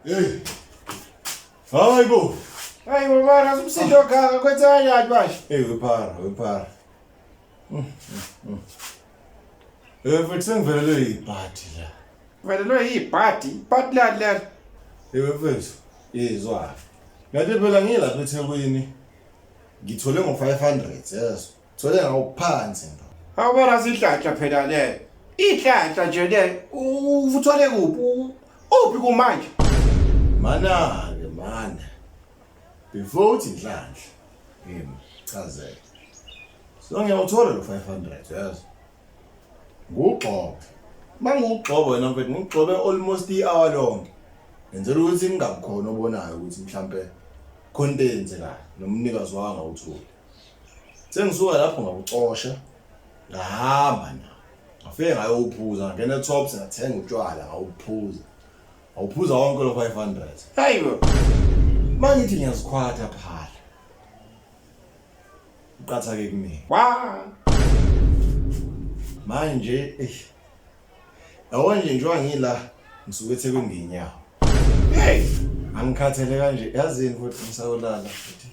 Hey. Hayibo. Hayibo mara umsindo kaka kwenzakala basho. Hey wephara. Mfethu sengivelelwe yibhadi la. Velelwe yibhadi la. Hey mfethu, izwa. Ngathi phela ngilapha eThekwini. Ngithole ngo500, yes. Thole ngawuphansi ndo. Awubona sihlahla phela le. Ihlahla nje le uthole kuphi? Uphi kumanje? Mana. Before uthi inhlanhla. Chazela. So ngiyawuthola lo 500, yes. Ngugxobo. Mangugxobo wena mfethu, ngugxobe almost i-hour lonke. Ngenzela ukuthi ngingakhona obonayo ukuthi mhlambe content la nomnikazi wanga uthula. Sengisuka lapho ngakucosha. Ngahamba na. Ngafike ngayophuza, ngene tops ngathenga utshwala ngawuphuza. Awuphuza wonke lo 500. Hayibo. Mangithi ngiyazikhwatha phala. Uqatha ke kimi. Wa. Manje yawona nje njengoba ngila ngisuke eThekwini ngenyawo. Hey, Angikhathele kanje yazini futhi ngisawulala futhi.